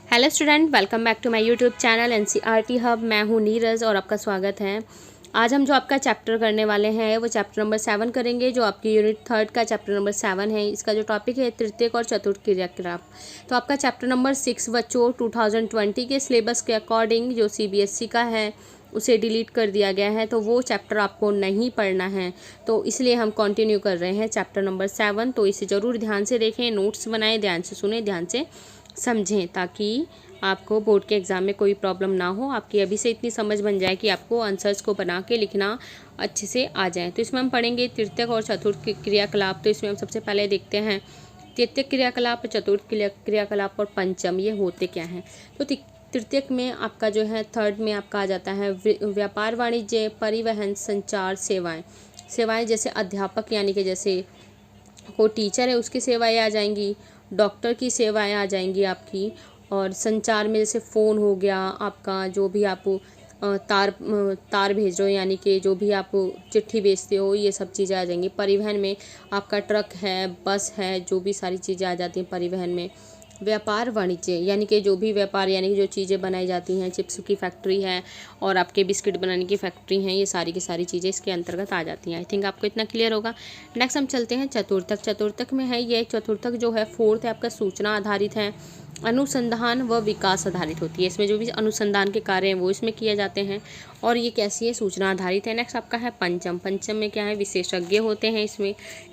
Hello student, welcome back to my YouTube channel NCERT hub. मैं हूं नीरज और आपका स्वागत है। आज हम जो आपका चैप्टर करने वाले हैं वो चैप्टर नंबर 7 करेंगे, जो आपकी यूनिट 3 का चैप्टर नंबर 7 है। इसका जो टॉपिक है तृतीयक और चतुर्थ क्रियाकलाप। तो आपका चैप्टर नंबर 6 बच्चों 2020 के सिलेबस के अकॉर्डिंग जो सीबीएसई का है उसे डिलीट कर दिया गया है, तो वो चैप्टर आपको नहीं पढ़ना है। तो इसलिए हम कंटिन्यू कर रहे हैं चैप्टर नंबर 7। तो इसे ज़रूर ध्यान से देखें, नोट्स बनाएं, ध्यान से सुने, ध्यान से समझें, ताकि आपको बोर्ड के एग्ज़ाम में कोई प्रॉब्लम ना हो। आपकी अभी से इतनी समझ बन जाए कि आपको आंसर्स को बना के लिखना अच्छे से आ जाए। तो इसमें हम पढ़ेंगे तृतीयक और चतुर्थ क्रियाकलाप। तो इसमें हम सबसे पहले देखते हैं तृतीयक क्रियाकलाप, चतुर्थ क्रियाकलाप और पंचम, ये होते क्या हैं। तो तृतीयक में आपका जो है, थर्ड में आपका आ जाता है व्यापार, वाणिज्य, परिवहन, संचार, सेवाएँ। सेवाएँ जैसे अध्यापक, यानी कि जैसे को टीचर है उसकी सेवाएं आ जाएंगी, डॉक्टर की सेवाएं आ जाएंगी आपकी। और संचार में जैसे फ़ोन हो गया आपका, जो भी आप तार भेज रहे हो, यानी कि जो भी आप चिट्ठी भेजते हो, ये सब चीज़ें आ जाएंगी। परिवहन में आपका ट्रक है, बस है, जो भी सारी चीज़ें आ जाती हैं परिवहन में। व्यापार, वाणिज्य यानी कि जो भी व्यापार, यानी कि जो चीज़ें बनाई जाती हैं, चिप्स की फैक्ट्री है और आपके बिस्किट बनाने की फैक्ट्री हैं, ये सारी की सारी चीज़ें इसके अंतर्गत आ जाती हैं। आई थिंक आपको इतना क्लियर होगा। नेक्स्ट हम चलते हैं चतुर्थक। चतुर्थक में है ये, चतुर्थक जो है फोर्थ है आपका, सूचना आधारित है, अनुसंधान व विकास आधारित होती है। इसमें जो भी अनुसंधान के कार्य हैं वो इसमें किए जाते हैं और ये कैसी है, सूचना आधारित है। नेक्स्ट आपका है पंचम। पंचम में क्या है, विशेषज्ञ होते हैं।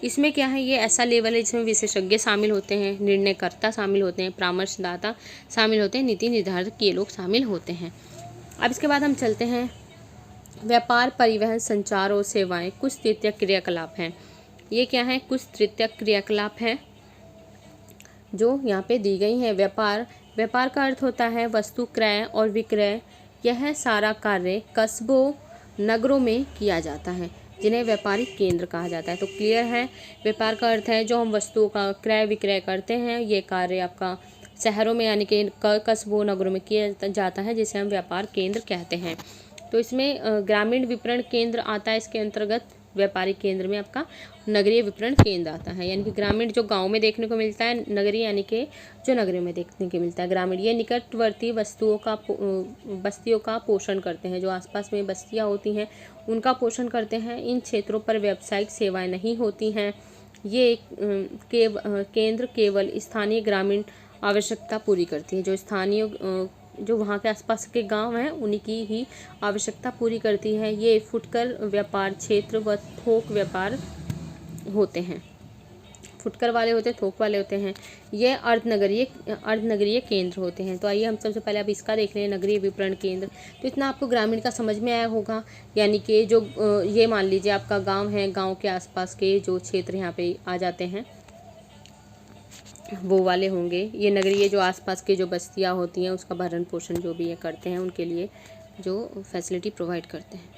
इसमें क्या है, ये ऐसा लेवल है जिसमें विशेषज्ञ शामिल होते हैं, निर्णयकर्ता शामिल होते हैं, परामर्शदाता शामिल होते हैं, नीति निर्धारक ये लोग शामिल होते हैं। अब इसके बाद हम चलते हैं व्यापार, परिवहन, संचार और सेवाएं कुछ तृतीयक क्रियाकलाप हैं। ये क्या है, कुछ तृतीयक क्रियाकलाप हैं जो यहाँ पे दी गई हैं। व्यापार, व्यापार का अर्थ होता है वस्तु क्रय और विक्रय। यह सारा कार्य कस्बों, नगरों में किया जाता है, जिन्हें व्यापारिक केंद्र कहा जाता है। तो क्लियर है, व्यापार का अर्थ है जो हम वस्तुओं का क्रय विक्रय करते हैं, ये कार्य आपका शहरों में यानी कि कस्बों, नगरों में किया जाता है, जिसे हम व्यापार केंद्र कहते हैं। तो इसमें ग्रामीण विपणन केंद्र आता है इसके अंतर्गत। व्यापारिक केंद्र में आपका नगरीय विपणन केंद्र आता है, यानी कि ग्रामीण जो गांव में देखने को मिलता है, नगरीय यानी कि जो नगरों में देखने को मिलता है। ग्रामीण ये निकटवर्ती बस्तियों का पोषण करते हैं, जो आसपास में बस्तियां होती हैं उनका पोषण करते हैं। इन क्षेत्रों पर व्यावसायिक सेवाएं नहीं होती हैं। ये केंद्र केवल स्थानीय ग्रामीण आवश्यकता पूरी करती है। जो स्थानीय जो वहाँ के आसपास के गांव हैं उन्हीं की ही आवश्यकता पूरी करती है। ये फुटकर व्यापार क्षेत्र व थोक व्यापार होते हैं। फुटकर वाले होते हैं, थोक वाले होते हैं। ये अर्धनगरीय केंद्र होते हैं। तो आइए हम सबसे पहले अब इसका देख लें, नगरीय विपणन केंद्र। तो इतना आपको ग्रामीण का समझ में आया होगा, यानी कि जो ये मान लीजिए आपका गांव है, गांव के आसपास के जो क्षेत्र यहाँ पे आ जाते हैं वो वाले होंगे। ये नगरीय जो आसपास के जो बस्तियाँ होती हैं उसका भरण पोषण जो भी ये करते हैं, उनके लिए जो फैसिलिटी प्रोवाइड करते हैं।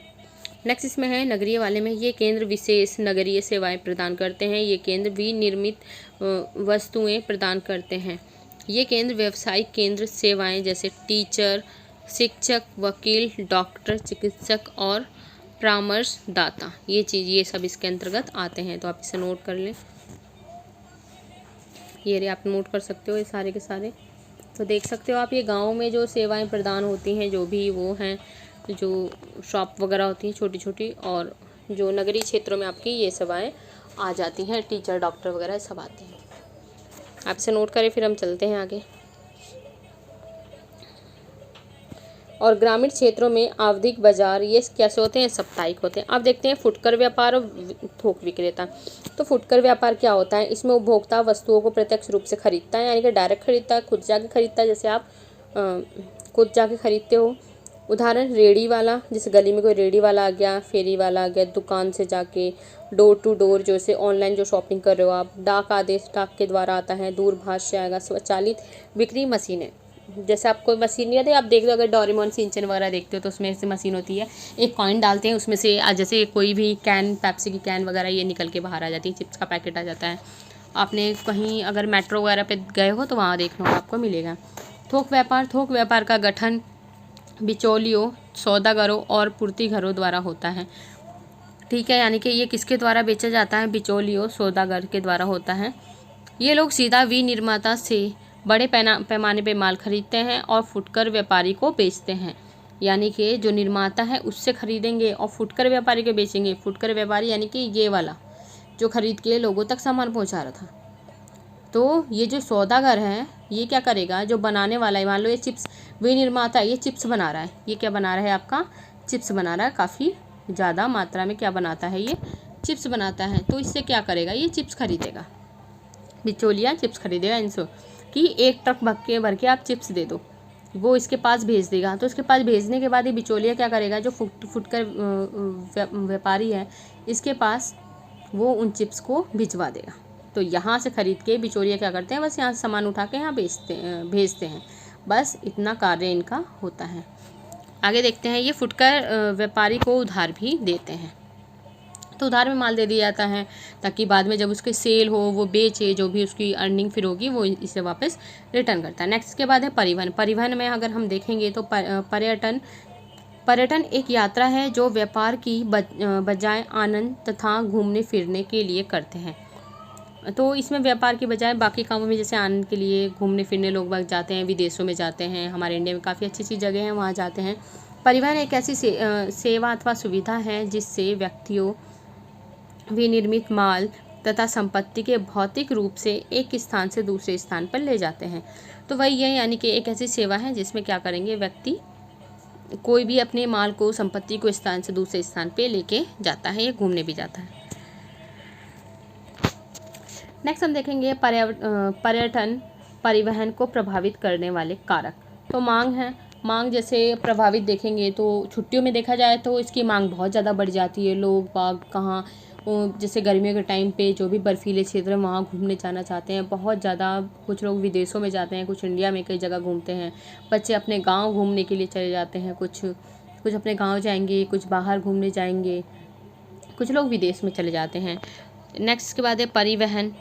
नेक्स्ट इसमें है नगरीय वाले में, ये केंद्र विशेष नगरीय सेवाएं प्रदान करते हैं। ये केंद्र विनिर्मित वस्तुएं प्रदान करते हैं। ये केंद्र व्यावसायिक केंद्र सेवाएं जैसे टीचर, शिक्षक, वकील, डॉक्टर, चिकित्सक और परामर्शदाता, ये सब इसके अंतर्गत आते हैं। तो आप इसे नोट कर लें, ये आप नोट कर सकते हो ये सारे के सारे। तो देख सकते हो आप, ये गाँव में जो सेवाएं प्रदान होती हैं, जो भी वो हैं, जो शॉप वगैरह होती हैं छोटी छोटी, और जो नगरीय क्षेत्रों में आपकी ये सेवाएं आ जाती हैं, टीचर, डॉक्टर वगैरह सब आते हैं। आप इसे नोट करें, फिर हम चलते हैं आगे। और ग्रामीण क्षेत्रों में आवधिक बाजार, ये कैसे होते हैं, साप्ताहिक होते हैं। अब देखते हैं फुटकर व्यापार और थोक विक्रेता। तो फुटकर व्यापार क्या होता है, इसमें उपभोक्ता वस्तुओं को प्रत्यक्ष रूप से खरीदता है, यानी कि डायरेक्ट खरीदता है, खुद जाके खरीदता है। जैसे आप खुद जाके खरीदते हो। उदाहरण, रेडी वाला, जैसे गली में कोई रेडी वाला आ गया, फेरी वाला आ गया, दुकान से जाके डोर टू डोर, जैसे ऑनलाइन जो शॉपिंग कर रहे हो आप। डाक आदेश, डाक के द्वारा आता है। दूरभाष से आएगा। स्वचालित बिक्री मशीनें, जैसे आपको मशीन नहीं आती, आप देख लो अगर डोरेमोन, सिंचन वगैरह देखते हो तो उसमें से मशीन होती है, एक कॉइन डालते हैं उसमें से, जैसे कोई भी कैन, पेप्सी की कैन वगैरह ये निकल के बाहर आ जाती है, चिप्स का पैकेट आ जाता है। आपने कहीं अगर मेट्रो वगैरह पे गए हो तो वहाँ देख लो आपको मिलेगा। थोक व्यापार, थोक व्यापार का गठन बिचौलियों, सौदागरों और पूर्तिघरों द्वारा होता है। ठीक है, यानी कि ये किसके द्वारा बेचा जाता है, बिचौलियों, सौदागर के द्वारा होता है। ये लोग सीधा विनिर्माता से बड़े पैमाने पे माल खरीदते हैं और फुटकर व्यापारी को बेचते हैं। यानी कि जो निर्माता है उससे खरीदेंगे और फुटकर व्यापारी को बेचेंगे। फुटकर व्यापारी यानी कि ये वाला जो खरीद के लोगों तक सामान पहुंचा रहा था। तो ये जो सौदागर है ये क्या करेगा, जो बनाने वाला है, मान लो ये चिप्स, वही निर्माता है, ये चिप्स बना रहा है। ये क्या बना रहा है, आपका चिप्स बना रहा है। काफ़ी ज़्यादा मात्रा में क्या बनाता है, ये चिप्स बनाता है। तो इससे क्या करेगा, ये चिप्स खरीदेगा, बिचौलिया चिप्स खरीदेगा इनसे कि एक ट्रक भर के आप चिप्स दे दो, वो इसके पास भेज देगा। तो इसके पास भेजने के बाद ये बिचौलिया क्या करेगा, जो फुटकर व्यापारी है इसके पास वो उन चिप्स को भिजवा देगा। तो यहाँ से ख़रीद के बिचौलिया क्या करते हैं, बस यहाँ से सामान उठा के यहाँ भेजते हैं। बस इतना कार्य इनका होता है। आगे देखते हैं, ये फुटकर व्यापारी को उधार भी देते हैं। तो उधार में माल दे दिया जाता है ताकि बाद में जब उसके सेल हो वो बेचे, जो भी उसकी अर्निंग फिर होगी वो इसे वापस रिटर्न करता है। नेक्स्ट के बाद है परिवहन। परिवहन में अगर हम देखेंगे तो पर्यटन एक यात्रा है जो व्यापार की बजाय आनंद तथा घूमने फिरने के लिए करते हैं। तो इसमें व्यापार की बजाय बाकी कामों में, जैसे आनंद के लिए घूमने फिरने लोग बाग जाते हैं, विदेशों में जाते हैं, हमारे इंडिया में काफ़ी अच्छी अच्छी जगह हैं वहाँ जाते हैं। परिवहन एक ऐसी सेवा अथवा सुविधा है जिससे व्यक्तियों विनिर्मित माल तथा संपत्ति के भौतिक रूप से एक स्थान से दूसरे स्थान पर ले जाते हैं। तो वही है, यानी कि एक ऐसी सेवा है जिसमें क्या करेंगे, व्यक्ति कोई भी अपने माल को, संपत्ति को स्थान से दूसरे स्थान पे लेके जाता है, या घूमने भी जाता है। नेक्स्ट हम देखेंगे पर्यटन परिवहन को प्रभावित करने वाले कारक। तो मांग है, मांग जैसे प्रभावित देखेंगे तो छुट्टियों में देखा जाए तो इसकी मांग बहुत ज़्यादा बढ़ जाती है। लोग बाग कहाँ, जैसे गर्मियों के टाइम पे जो भी बर्फीले क्षेत्र हैं वहाँ घूमने जाना चाहते हैं बहुत ज़्यादा। कुछ लोग विदेशों में जाते हैं, कुछ इंडिया में कई जगह घूमते हैं। बच्चे अपने गांव घूमने के लिए चले जाते हैं, कुछ अपने गांव जाएंगे, कुछ बाहर घूमने जाएंगे, कुछ लोग विदेश में चले जाते हैं। नेक्स्ट के बाद है परिवहन।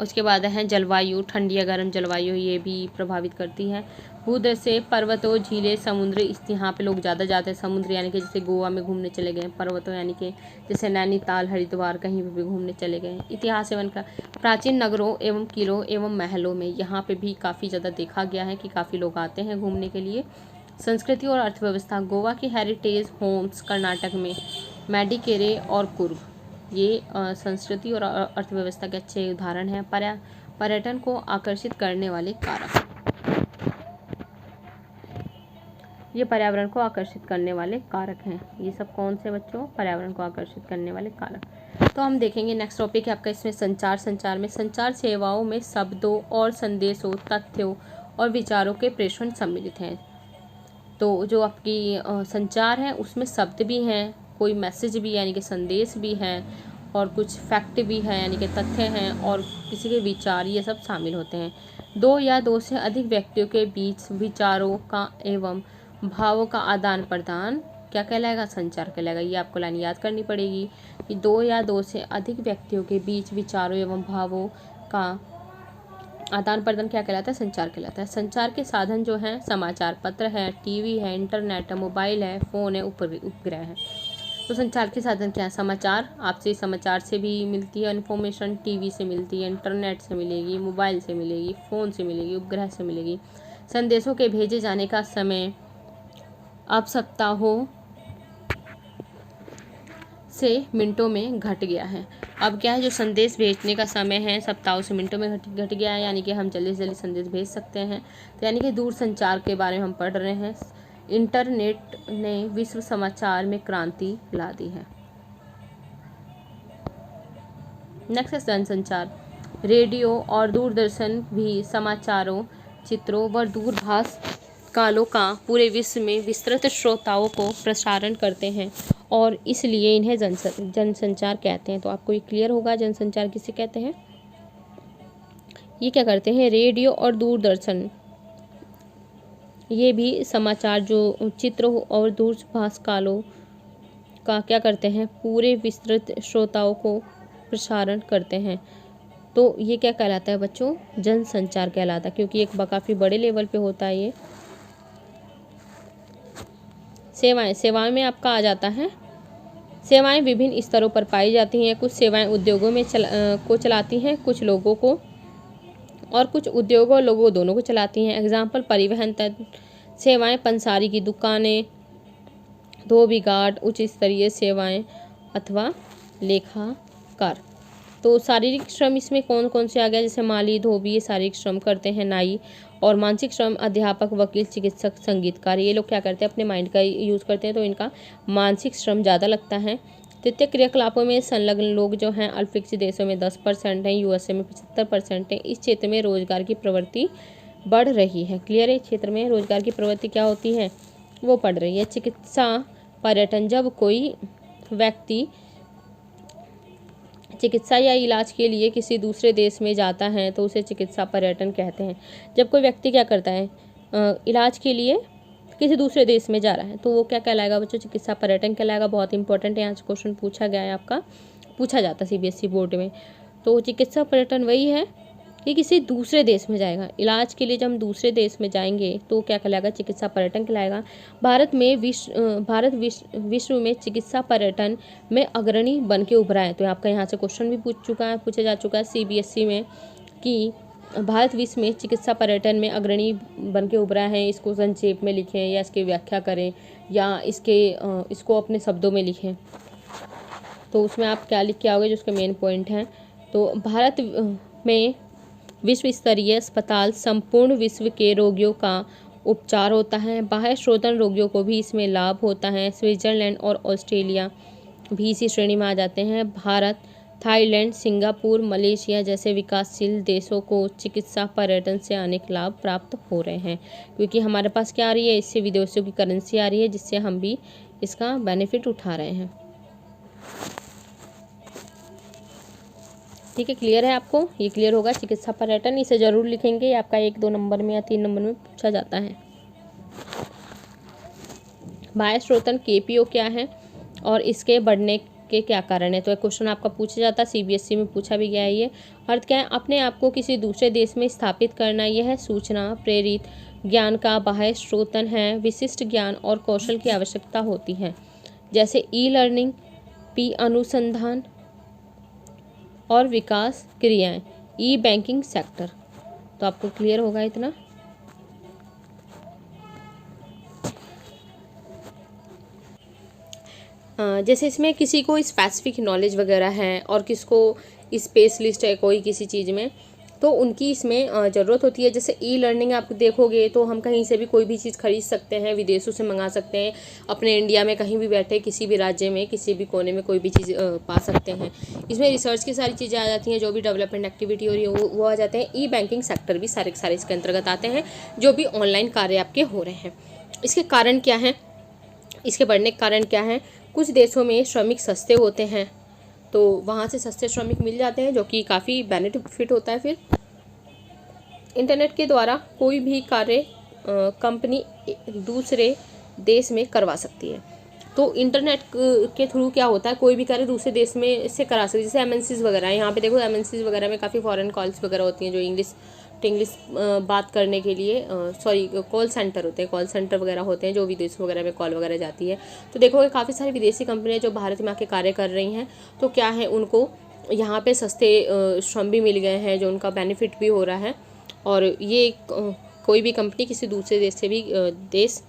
उसके बाद है जलवायु। ठंडी या गर्म जलवायु ये भी प्रभावित करती है। भूदृश्य से पर्वतों, झीलें, समुद्र, यहाँ पे लोग ज़्यादा जाते हैं। समुद्र यानी कि जैसे गोवा में घूमने चले गए, पर्वतों यानी कि जैसे नैनीताल, हरिद्वार, कहीं पर भी घूमने चले गए। इतिहास एवं का प्राचीन नगरों एवं किलों एवं महलों में यहाँ पे भी काफ़ी ज़्यादा देखा गया है कि काफ़ी लोग आते हैं घूमने के लिए। संस्कृति और अर्थव्यवस्था। गोवा के हेरिटेज होम्स, कर्नाटक में मैडिकेरे और कुर्ग, ये संस्कृति और अर्थव्यवस्था के अच्छे उदाहरण हैं। पर्यटन को आकर्षित करने वाले कारक, ये पर्यावरण को आकर्षित करने वाले कारक हैं। ये सब कौन से बच्चों, पर्यावरण को आकर्षित करने वाले कारक। तो हम देखेंगे नेक्स्ट टॉपिक है आपका इसमें संचार। संचार में संचार सेवाओं में शब्दों और संदेशों, तथ्यों और विचारों के प्रेषण सम्मिलित हैं। तो जो आपकी संचार है उसमें शब्द भी हैं, कोई मैसेज भी यानी कि संदेश भी है, और कुछ फैक्ट भी है यानी कि तथ्य हैं, और किसी के विचार, ये सब शामिल होते हैं। दो या दो से अधिक व्यक्तियों के बीच विचारों का एवं भावों का आदान प्रदान क्या कहलाएगा, संचार कहलाएगा। ये आपको लाइन याद करनी पड़ेगी कि दो या दो से अधिक व्यक्तियों के बीच विचारों एवं भावों का आदान प्रदान क्या कहलाता है, संचार कहलाता है। संचार के साधन जो हैं, समाचार पत्र है, टीवी है, इंटरनेट है, मोबाइल है, फ़ोन है, उपग्रह है। तो संचार के साधन क्या है, समाचार, आपसे समाचार से भी मिलती है इन्फॉर्मेशन, टीवी से मिलती है, इंटरनेट से मिलेगी, मोबाइल से मिलेगी, फ़ोन से मिलेगी, उपग्रह से मिलेगी। संदेशों के भेजे जाने का समय अब सप्ताहों से मिनटों में घट गया है। अब क्या है, जो संदेश भेजने का समय है सप्ताहों से मिनटों में घट गया है, यानी कि हम जल्दी से जल्दी संदेश भेज सकते हैं। तो यानी कि दूर संचार के बारे में हम पढ़ रहे हैं। इंटरनेट ने विश्व समाचार में क्रांति ला दी है। नेक्स्ट है जनसंचार। रेडियो और दूरदर्शन भी समाचारों, चित्रों व दूरभाष कालों का पूरे विश्व में विस्तृत श्रोताओं को प्रसारण करते हैं और इसलिए इन्हें जनसंचार कहते हैं। तो आपको ये क्लियर होगा जनसंचार किसे कहते हैं। ये क्या करते हैं, रेडियो और दूरदर्शन ये भी समाचार जो चित्रों और दूरभाष कालों का क्या करते हैं, पूरे विस्तृत श्रोताओं को प्रसारण करते हैं। तो ये क्या कहलाता है बच्चों, जनसंचार कहलाता है, क्योंकि एक काफ़ी बड़े लेवल पे होता है ये। सेवाएं, सेवाएं में आपका आ जाता है, सेवाएं विभिन्न स्तरों पर पाई जाती हैं। कुछ सेवाएं उद्योगों में को चलाती हैं, कुछ लोगों को और कुछ उद्योगों और लोगों दोनों को चलाती हैं। एग्जाम्पल परिवहन तंत्र, सेवाएं पंसारी की दुकानें, धोबी घाट, उच्च स्तरीय सेवाएं अथवा लेखाकार। तो शारीरिक श्रम इसमें कौन कौन से आ गया, जैसे माली, धोबी, ये शारीरिक श्रम करते हैं, नाई। और मानसिक श्रम अध्यापक, वकील, चिकित्सक, संगीतकार, ये लोग क्या करते हैं, अपने माइंड का यूज़ करते हैं, तो इनका मानसिक श्रम ज़्यादा लगता है। तृतीय क्रियाकलापों में संलग्न लोग जो हैं अल्पविकसित देशों में 10% हैं, यूएसए में 75% हैं। इस क्षेत्र में रोजगार की प्रवृत्ति बढ़ रही है। क्लियर है, क्षेत्र में रोजगार की प्रवृत्ति क्या होती है, वो बढ़ रही है। चिकित्सा पर्यटन, जब कोई व्यक्ति चिकित्सा या इलाज के लिए किसी दूसरे देश में जाता है तो उसे चिकित्सा पर्यटन कहते हैं। जब कोई व्यक्ति क्या करता है, इलाज के लिए किसी दूसरे देश में जा रहा है तो वो क्या कहलाएगा बच्चों, चिकित्सा पर्यटन कहलाएगा। बहुत इंपॉर्टेंट है, यहाँ से क्वेश्चन पूछा गया है, आपका पूछा जाता है सीबीएसई बोर्ड में। तो चिकित्सा पर्यटन वही है कि किसी दूसरे देश में जाएगा, इलाज के लिए जब हम दूसरे देश में जाएंगे तो क्या कहलाएगा, चिकित्सा पर्यटन कहलाएगा। भारत विश्व में चिकित्सा पर्यटन में अग्रणी बन के उभरा है। तो आपका यहाँ से क्वेश्चन भी पूछा जा चुका है सीबीएसई में कि भारत विश्व में चिकित्सा पर्यटन में अग्रणी बन के उभरा है। इसको संक्षेप में लिखें या इसकी व्याख्या करें या इसको अपने शब्दों में लिखें। तो उसमें आप क्या लिख के आओगे, जो उसके मेन पॉइंट हैं। तो भारत में विश्व स्तरीय अस्पताल संपूर्ण विश्व के रोगियों का उपचार होता है। बाह्य श्रोतन रोगियों को भी इसमें लाभ होता है। स्विट्जरलैंड और ऑस्ट्रेलिया भी इसी श्रेणी में आ जाते हैं। भारत, थाईलैंड, सिंगापुर, मलेशिया जैसे विकासशील देशों को चिकित्सा पर्यटन से अनेक लाभ प्राप्त हो रहे हैं, क्योंकि हमारे पास क्या आ रही है, इससे विदेशों की करेंसी आ रही है, जिससे हम भी इसका बेनिफिट उठा रहे हैं। ठीक है, क्लियर है आपको, ये क्लियर होगा। चिकित्सा पर्यटन इसे जरूर लिखेंगे, ये आपका 1-2 नंबर में या 3 नंबर में पूछा जाता है। बाह्य श्रोतन केपीओ क्या है और इसके बढ़ने के क्या कारण है, तो एक क्वेश्चन आपका पूछा जाता है, सीबीएसई में पूछा भी गया है। ये अर्थ क्या है, अपने आप को किसी दूसरे देश में स्थापित करना। यह सूचना प्रेरित ज्ञान का बाह्य श्रोतन है। विशिष्ट ज्ञान और कौशल की आवश्यकता होती है, जैसे ई लर्निंग, अनुसंधान और विकास क्रियाएं, ई बैंकिंग सेक्टर। तो आपको क्लियर होगा इतना। जैसे इसमें किसी को स्पेसिफिक नॉलेज वगैरह है और किसको स्पेशलिस्ट है कोई किसी चीज़ में, तो उनकी इसमें ज़रूरत होती है। जैसे ई लर्निंग आप देखोगे तो हम कहीं से भी कोई भी चीज़ खरीद सकते हैं, विदेशों से मंगा सकते हैं, अपने इंडिया में कहीं भी बैठे किसी भी राज्य में किसी भी कोने में कोई भी चीज़ पा सकते हैं। इसमें रिसर्च की सारी चीज़ें आ जाती हैं, जो भी डेवलपमेंट एक्टिविटी हो रही है वो आ जाते हैं। ई बैंकिंग सेक्टर भी सारे इसके अंतर्गत आते हैं, जो भी ऑनलाइन कार्य आपके हो रहे हैं। इसके कारण क्या हैं, इसके बढ़ने के कारण क्या हैं, कुछ देशों में श्रमिक सस्ते होते हैं, तो वहाँ से सस्ते श्रमिक मिल जाते हैं, जो कि काफ़ी बेनिफिट होता है। फिर इंटरनेट के द्वारा कोई भी कार्य कंपनी दूसरे देश में करवा सकती है। तो इंटरनेट के थ्रू क्या होता है, कोई भी कार्य दूसरे देश में से करा सकती है। जैसे एमएनसीज वगैरह, यहाँ पे देखो एमएनसीज वगैरह में काफ़ी फॉरेन कॉल्स वगैरह होती हैं, जो इंग्लिश बात करने के लिए कॉल सेंटर होते हैं, कॉल सेंटर वगैरह होते हैं, जो विदेश वगैरह में कॉल वगैरह जाती है। तो देखोगे काफ़ी सारी विदेशी कंपनियां जो भारत में आके कार्य कर रही हैं, तो क्या है, उनको यहाँ पे सस्ते श्रम भी मिल गए हैं, जो उनका बेनिफिट भी हो रहा है। और ये कोई भी कंपनी किसी दूसरे देश से भी देश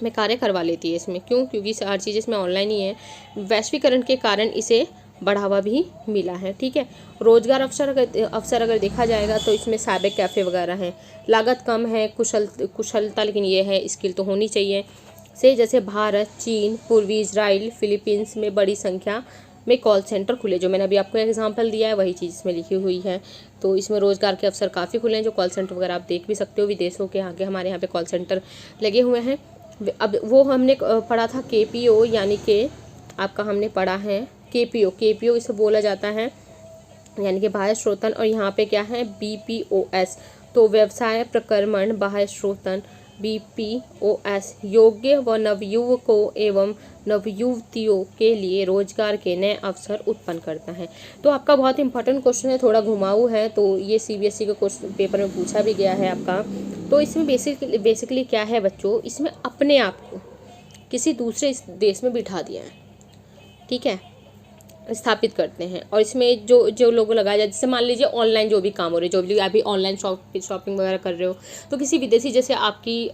में कार्य करवा लेती है इसमें। क्यों, क्योंकि हर चीज़ इसमें ऑनलाइन ही है। वैश्वीकरण के कारण इसे बढ़ावा भी मिला है। ठीक है, रोजगार अवसर अगर देखा जाएगा तो इसमें साइबर कैफ़े वगैरह हैं, लागत कम है, कुशलता लेकिन ये है स्किल तो होनी चाहिए से। जैसे भारत, चीन, पूर्वी इजराइल, फिलीपींस में बड़ी संख्या में कॉल सेंटर खुले, जो मैंने अभी आपको एग्जांपल दिया है वही चीज़ इसमें लिखी हुई है। तो इसमें रोजगार के अवसर काफ़ी खुले हैं, जो कॉल सेंटर वगैरह आप देख भी सकते हो, विदेशों के आगे हमारे यहाँ पे कॉल सेंटर लगे हुए हैं। अब वो हमने पढ़ा था केपीओ, यानी कि आपका हमने पढ़ा है केपीओ इसे बोला जाता है, यानी कि बाह्य श्रोतन। और यहाँ पे क्या है, बीपीओएस, तो व्यवसाय प्रक्रमण बाह्य श्रोतन। बीपीओएस योग्य व नवयुवकों एवं नवयुवतियों के लिए रोजगार के नए अवसर उत्पन्न करता है। तो आपका बहुत इंपॉर्टेंट क्वेश्चन है, थोड़ा घुमाऊ है, तो ये सीबीएसई के क्वेश्चन पेपर में पूछा भी गया है आपका। तो इसमें बेसिकली क्या है बच्चों, इसमें अपने आप को किसी दूसरे देश में बिठा दिया है। ठीक है, स्थापित करते हैं। और इसमें जो जो लोगो लगाया जाए, जैसे मान लीजिए ऑनलाइन जो भी काम हो रहे, जो भी अभी ऑनलाइन शॉपिंग वगैरह कर रहे हो, तो किसी विदेशी, जैसे आपकी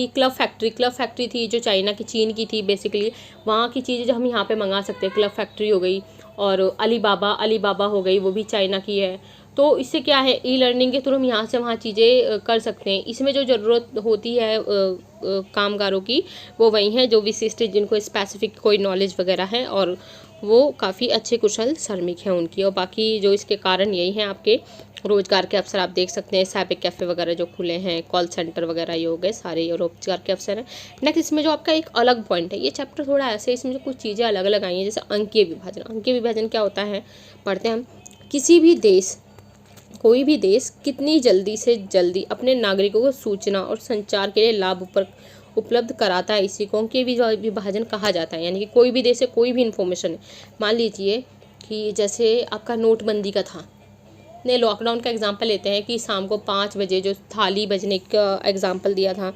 क्लब फैक्ट्री थी जो चाइना की, चीन की थी बेसिकली, वहाँ की चीज़ें जो हम यहाँ पे मंगा सकते हैं, क्लब फैक्ट्री हो गई, और अलीबाबा हो गई, वो भी चाइना की है। तो इससे क्या है, ई लर्निंग के थ्रू हम यहाँ से वहाँ चीज़ें कर सकते हैं। इसमें जो ज़रूरत होती है कामगारों की, वो वही हैं जो विशिष्ट, जिनको स्पेसिफिक कोई नॉलेज वगैरह है, और वो काफ़ी अच्छे कुशल श्रमिक हैं उनकी। और बाकी जो इसके कारण यही हैं, आपके रोज़गार के अवसर आप देख सकते हैं, साइबर कैफ़े वगैरह जो खुले हैं, कॉल सेंटर वगैरह, ये हो गए सारे, ये रोज़गार के अवसर हैं। नेक्स्ट इसमें जो आपका एक अलग पॉइंट है, ये चैप्टर थोड़ा ऐसे, इसमें जो कुछ चीज़ें अलग अलग आई हैं, जैसे अंकीय विभाजन। अंकीय विभाजन क्या होता है, पढ़ते हैं हम। किसी भी देश, कोई भी देश कितनी जल्दी से जल्दी अपने नागरिकों को सूचना और संचार के लिए लाभ उपलब्ध कराता है, इसी को अंकीय विभाजन कहा जाता है। यानी कि कोई भी देश से कोई भी इन्फॉर्मेशन, मान लीजिए कि जैसे आपका नोटबंदी का था, ने लॉकडाउन का एग्जांपल लेते हैं कि शाम को 5 बजे जो थाली बजने का एग्जांपल दिया था,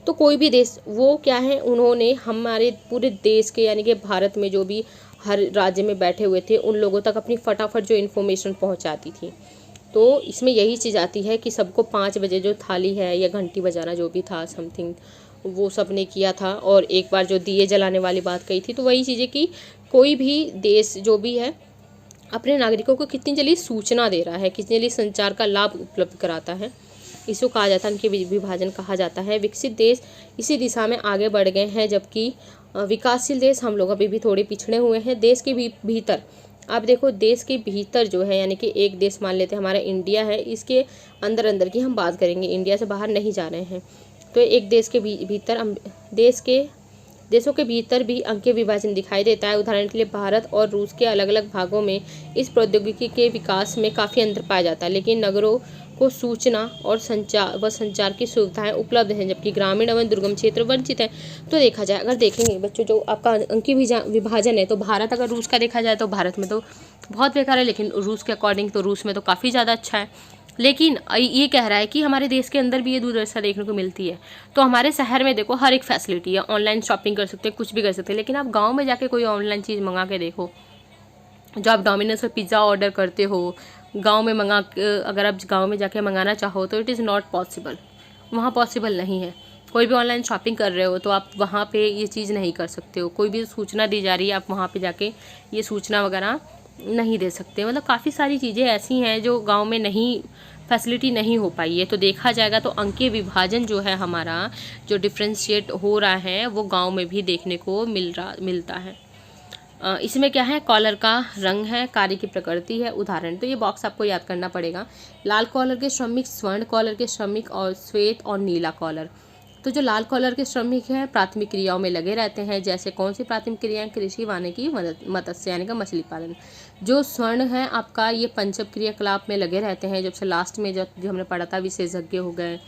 तो कोई भी देश, वो क्या है, उन्होंने हमारे पूरे देश के, यानी कि भारत में जो भी हर राज्य में बैठे हुए थे, उन लोगों तक अपनी फटाफट जो इन्फॉर्मेशन पहुंचाती थी। तो इसमें यही चीज़ आती है कि सबको 5 बजे जो थाली है या घंटी बजाना जो भी था समथिंग, वो सब ने किया था। और एक बार जो दिए जलाने वाली बात कही थी, तो वही चीज़ें कि कोई भी देश जो भी है अपने नागरिकों को कितनी जल्दी सूचना दे रहा है, कितनी जल्दी संचार का लाभ उपलब्ध कराता है, इसको कहा जाता है, अंकीय विभाजन कहा जाता है। विकसित देश इसी दिशा में आगे बढ़ गए हैं, जबकि विकासशील देश, हम लोग अभी भी थोड़े पिछड़े हुए हैं। देश के भीतर आप देखो, देश के भीतर जो है, यानी कि एक देश मान लेते हैं हमारा इंडिया है, इसके अंदर की हम बात करेंगे, इंडिया से बाहर नहीं जा रहे हैं। तो एक देश के भीतर हम देशों के भीतर भी अंकीय विभाजन दिखाई देता है। उदाहरण के लिए भारत और रूस के अलग अलग भागों में इस प्रौद्योगिकी के विकास में काफ़ी अंतर पाया जाता है, लेकिन नगरों को सूचना और संचार की सुविधाएं उपलब्ध हैं, जबकि ग्रामीण एवं दुर्गम क्षेत्र वंचित हैं। तो देखा जाए, अगर देखेंगे बच्चों, जो आपका अंकीय विभाजन है, तो भारत, अगर रूस का देखा जाए तो भारत में तो बहुत बेकार है, लेकिन रूस के अकॉर्डिंग तो रूस में तो काफ़ी ज़्यादा अच्छा है। लेकिन ये कह रहा है कि हमारे देश के अंदर भी ये दुर्दशा देखने को मिलती है। तो हमारे शहर में देखो, हर एक फैसिलिटी है, ऑनलाइन शॉपिंग कर सकते हैं, कुछ भी कर सकते हैं, लेकिन आप गांव में जाके कोई ऑनलाइन चीज़ मंगा के देखो, जो आप डोमिनोज पर पिज़्ज़ा ऑर्डर करते हो, गांव में अगर आप गांव में जाके मंगाना चाहो तो इट इज़ नॉट पॉसिबल, वहाँ पॉसिबल नहीं है। कोई भी ऑनलाइन शॉपिंग कर रहे हो तो आप वहाँ पे ये चीज़ नहीं कर सकते हो। कोई भी सूचना दी जा रही है, आप वहाँ पे जाके ये सूचना वगैरह नहीं दे सकते। मतलब काफ़ी सारी चीज़ें ऐसी हैं जो गांव में नहीं, फैसिलिटी नहीं हो पाई है। तो देखा जाएगा तो अंकीय विभाजन जो है हमारा, जो डिफ्रेंशिएट हो रहा है, वो गांव में भी देखने को मिलता है। इसमें क्या है, कॉलर का रंग है, कार्य की प्रकृति है, उदाहरण। तो ये बॉक्स आपको याद करना पड़ेगा। लाल कॉलर के श्रमिक, स्वर्ण कॉलर के श्रमिक, और श्वेत और नीला कॉलर। तो जो लाल कॉलर के श्रमिक हैं, प्राथमिक क्रियाओं में लगे रहते हैं। जैसे कौन सी प्राथमिक क्रियाएं, कृषि, वानिकी, मत्स्य यानी कि मछली पालन। जो स्वर्ण है आपका, ये पंचम क्रियाकलाप में लगे रहते हैं। जब से लास्ट में जो हमने पढ़ा था, विशेषज्ञ हो गए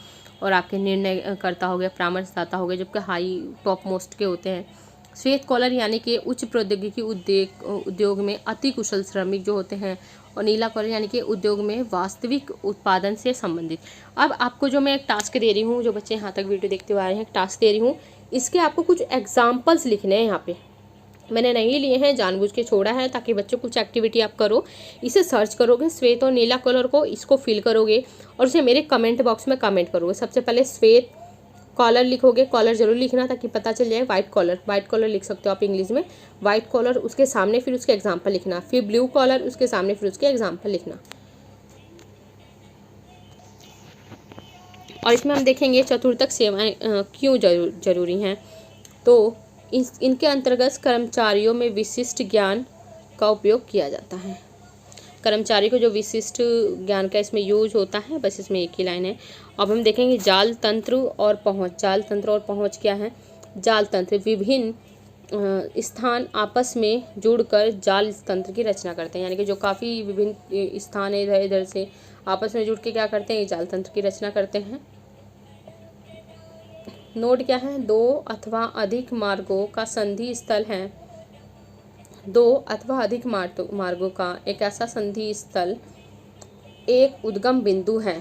और आपके निर्णयकर्ता हो गए, परामर्शदाता हो गए, जबकि हाई टॉप मोस्ट के होते हैं। श्वेत कॉलर यानी कि उच्च प्रौद्योगिकी उद्योग में अति कुशल श्रमिक जो होते हैं। और नीला कॉलर यानी कि उद्योग में वास्तविक उत्पादन से संबंधित। अब आपको जो मैं एक टास्क दे रही हूँ, जो बच्चे यहाँ तक वीडियो देखते हुए आ रहे हैं, टास्क दे रही हूँ, इसके आपको कुछ एग्जाम्पल्स लिखने हैं। यहाँ पे मैंने नहीं लिए हैं, जानबूझ के छोड़ा है ताकि बच्चों कुछ एक्टिविटी आप करो। इसे सर्च करोगे श्वेत और नीला कलर को, इसको फिल करोगे और उसे मेरे कमेंट बॉक्स में कमेंट करोगे। सबसे पहले श्वेत कॉलर लिखोगे, कॉलर जरूर लिखना ताकि पता चल जाए। वाइट कॉलर लिख सकते हो आप इंग्लिश में, वाइट कॉलर, उसके सामने फिर उसके एग्जाम्पल लिखना। फिर ब्लू कॉलर, उसके सामने फिर उसके एग्जाम्पल लिखना। और इसमें हम देखेंगे चतुर्थक सेवाएं क्यों जरूरी हैं। तो इनके अंतर्गत कर्मचारियों में विशिष्ट ज्ञान का उपयोग किया जाता है। कर्मचारी को जो विशिष्ट ज्ञान का इसमें यूज होता है, बस इसमें एक ही लाइन है। अब हम देखेंगे जाल तंत्र और पहुंच। जाल तंत्र और पहुंच क्या है? जाल तंत्र विभिन्न स्थान आपस में जुड़कर जाल तंत्र की रचना करते हैं। यानी कि जो काफ़ी विभिन्न स्थान है, इधर इधर से आपस में जुड़ के क्या करते हैं, जाल तंत्र की रचना करते हैं। नोड क्या है? दो अथवा अधिक मार्गों का संधि स्थल है। दो अथवा अधिक मार्गों का एक ऐसा संधि स्थल एक उद्गम बिंदु है,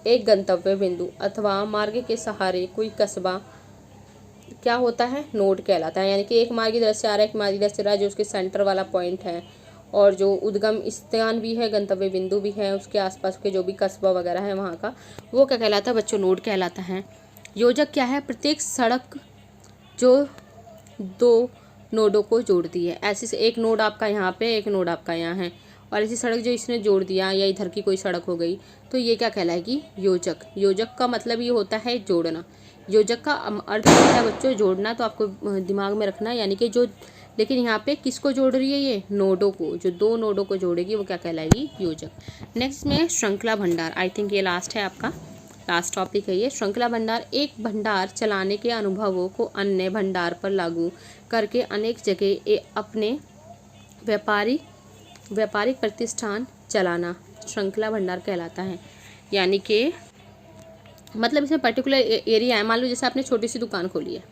एक गंतव्य बिंदु अथवा मार्ग के सहारे कोई कस्बा क्या होता है, नोड कहलाता है। यानी कि एक मार्ग इधर से आ रहा है, एक मार्ग इधर से आ रहा है, जो उसके सेंटर वाला पॉइंट है, और जो उद्गम स्थान भी है, गंतव्य बिंदु भी है, उसके आसपास के जो भी कस्बा वगैरह है वहाँ का, वो क्या कहलाता है बच्चों, नोड कहलाता है। योजक क्या है, प्रत्येक सड़क जो दो नोडों को जोड़ती है। ऐसे से एक नोड आपका यहाँ पे, एक नोड आपका यहाँ है, और ऐसी सड़क जो इसने जोड़ दिया, या इधर की कोई सड़क हो गई, तो ये क्या कहलाएगी, योजक। योजक का मतलब ये होता है जोड़ना। योजक का अर्थ होता है बच्चों जोड़ना, तो आपको दिमाग में रखना, यानी कि जो, लेकिन यहाँ पे किसको जोड़ रही है, ये नोडों को, जो दो नोडों को जोड़ेगी वो क्या कहलाएगी, योजक। नेक्स्ट में श्रृंखला भंडार, आई थिंक ये लास्ट है आपका, लास्ट टॉपिक है ये। श्रृंखला भंडार एक भंडार चलाने के अनुभवों को अन्य भंडार पर लागू करके अनेक जगह अपने व्यापारिक प्रतिष्ठान चलाना श्रृंखला भंडार कहलाता है। यानी कि मतलब इसमें पर्टिकुलर एरिया है। मान लो जैसे आपने छोटी सी दुकान खोली है,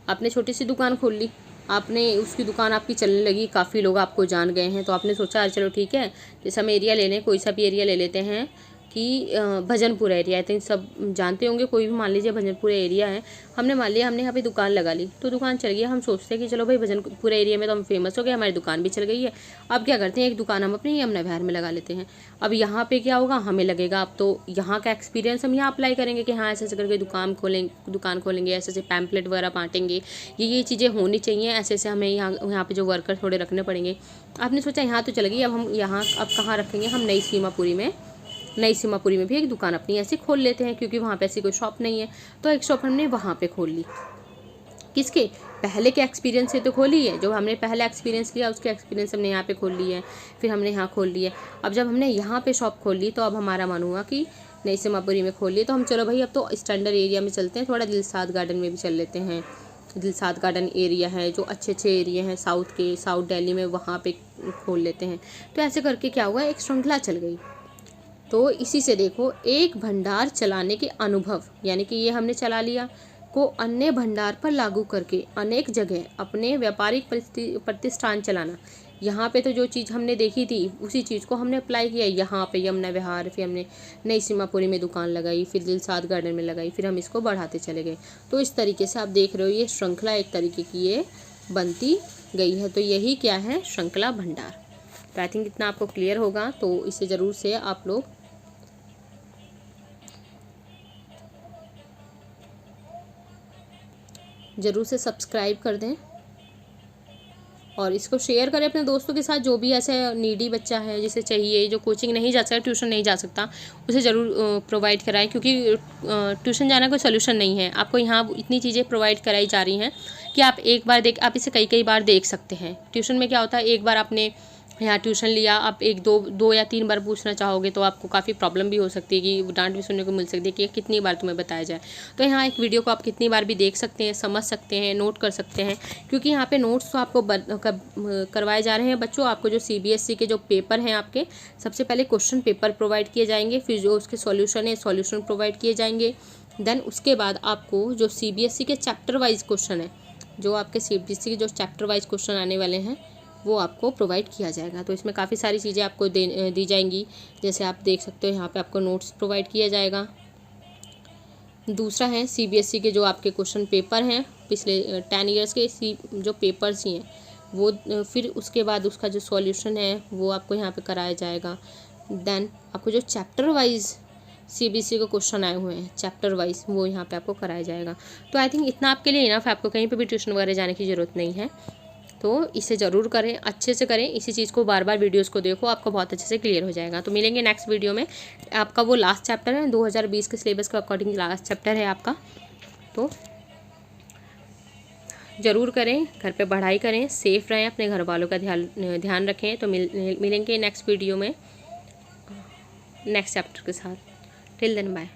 आपने छोटी सी दुकान खोल ली, आपने उसकी दुकान आपकी चलने लगी, काफ़ी लोग आपको जान गए हैं, तो आपने सोचा चलो ठीक है, जैसे हम एरिया ले लें, कोई सा भी एरिया ले लेते हैं कि भजनपुर एरिया, आई थिंक सब जानते होंगे, कोई भी मान लीजिए भजनपुर एरिया है, हमने मान लिया, हमने यहाँ पे दुकान लगा ली, तो दुकान चल गई। हम सोचते हैं कि चलो भाई भजनपुर एरिया में तो हम फेमस हो गए, हमारी दुकान भी चल गई है, अब क्या करते हैं, एक दुकान हम अपनी यमुना विहार में लगा लेते हैं। अब यहाँ पे क्या होगा, हमें लगेगा अब तो यहाँ का एक्सपीरियंस हम यहाँ अप्लाई करेंगे कि हाँ ऐसे ऐसे करके दुकान खोलेंगे, ऐसे ऐसे पैम्पलेट वगैरह बांटेंगे, ये चीज़ें होनी चाहिए, ऐसे ऐसे हमें यहाँ पे जो वर्कर थोड़े रखने पड़ेंगे। आपने सोचा यहाँ तो चल गई, अब हम यहाँ अब कहाँ रखेंगे, हम नई सीमापुरी में भी एक दुकान अपनी ऐसे खोल लेते हैं, क्योंकि वहाँ पे ऐसी कोई शॉप नहीं है, तो एक शॉप हमने वहाँ पे खोल ली। किसके, पहले के एक्सपीरियंस से तो खोली है, जो हमने पहले एक्सपीरियंस किया उसके एक्सपीरियंस हमने यहाँ पे खोल ली है, फिर हमने यहाँ खोल ली है। अब जब हमने यहाँ पे शॉप खोल ली, तो अब हमारा मन हुआ कि नई सीमापुरी में खोल ली, तो हम चलो भाई अब तो स्टैंडर्ड एरिया में चलते हैं, थोड़ा दिलसाद गार्डन में भी चल लेते हैं। दिलसाद गार्डन एरिया है, जो अच्छे एरिया हैं साउथ दिल्ली में, वहाँ पे खोल लेते हैं। तो ऐसे करके क्या हुआ, एक श्रृंखला चल गई। तो इसी से देखो, एक भंडार चलाने के अनुभव, यानी कि ये हमने चला लिया, को अन्य भंडार पर लागू करके अनेक जगह अपने व्यापारिक प्रतिष्ठान चलाना। यहाँ पे तो जो चीज़ हमने देखी थी उसी चीज़ को हमने अप्लाई किया यहाँ पे यमुना विहार, फिर हमने नई सीमापुरी में दुकान लगाई, फिर दिलसाद गार्डन में लगाई, फिर हम इसको बढ़ाते चले गए। तो इस तरीके से आप देख रहे हो, ये श्रृंखला एक तरीके की ये बनती गई है। तो यही क्या है, श्रृंखला भंडार। तो आई थिंक इतना आपको क्लियर होगा, तो इसे ज़रूर से आप लोग ज़रूर से सब्सक्राइब कर दें, और इसको शेयर करें अपने दोस्तों के साथ, जो भी ऐसे नीडी बच्चा है जिसे चाहिए, जो कोचिंग नहीं जा सकता, ट्यूशन नहीं जा सकता, उसे ज़रूर प्रोवाइड कराएं, क्योंकि ट्यूशन जाना कोई सोल्यूशन नहीं है। आपको यहाँ इतनी चीज़ें प्रोवाइड कराई जा रही हैं कि आप एक बार आप इसे कई बार देख सकते हैं। ट्यूशन में क्या होता है, एक बार आपने यहाँ ट्यूशन लिया, आप एक दो या तीन बार पूछना चाहोगे तो आपको काफ़ी प्रॉब्लम भी हो सकती है, कि डांट भी सुनने को मिल सकती है कि कितनी बार तुम्हें बताया जाए। तो यहाँ एक वीडियो को आप कितनी बार भी देख सकते हैं, समझ सकते हैं, नोट कर सकते हैं, क्योंकि यहाँ पे नोट्स तो आपको करवाए जा रहे हैं बच्चों। आपको जो CBSE के जो पेपर हैं आपके, सबसे पहले क्वेश्चन पेपर प्रोवाइड किए जाएंगे, फिर जो उसके सॉल्यूशन प्रोवाइड किए जाएंगे। देन उसके बाद आपको जो CBSE के चैप्टर वाइज क्वेश्चन है, जो आपके CBSE के जो चैप्टर वाइज क्वेश्चन आने वाले हैं, वो आपको प्रोवाइड किया जाएगा। तो इसमें काफ़ी सारी चीज़ें आपको दी जाएंगी, जैसे आप देख सकते हो यहाँ पे आपको नोट्स प्रोवाइड किया जाएगा। दूसरा है CBSE के जो आपके क्वेश्चन पेपर हैं, पिछले 10 ईयर्स के जो पेपर्स ही हैं वो, फिर उसके बाद उसका जो सॉल्यूशन है वो आपको यहाँ पे कराया जाएगा। देन आपको जो चैप्टर वाइज CBSE के क्वेश्चन आए हुए हैं चैप्टर वाइज, वो यहाँ पे आपको कराया जाएगा। तो आई थिंक इतना आपके लिए इनफ है, आपको कहीं पे भी ट्यूशन वगैरह जाने की ज़रूरत नहीं है। तो इसे ज़रूर करें, अच्छे से करें, इसी चीज़ को बार बार वीडियोस को देखो, आपको बहुत अच्छे से क्लियर हो जाएगा। तो मिलेंगे नेक्स्ट वीडियो में। आपका वो लास्ट चैप्टर है, 2020 के सिलेबस के अकॉर्डिंग लास्ट चैप्टर है आपका। तो ज़रूर करें, घर पे पढ़ाई करें, सेफ़ रहें, अपने घर वालों का ध्यान रखें। तो मिलेंगे नेक्स्ट वीडियो में नेक्स्ट चैप्टर के साथ। Till then bye.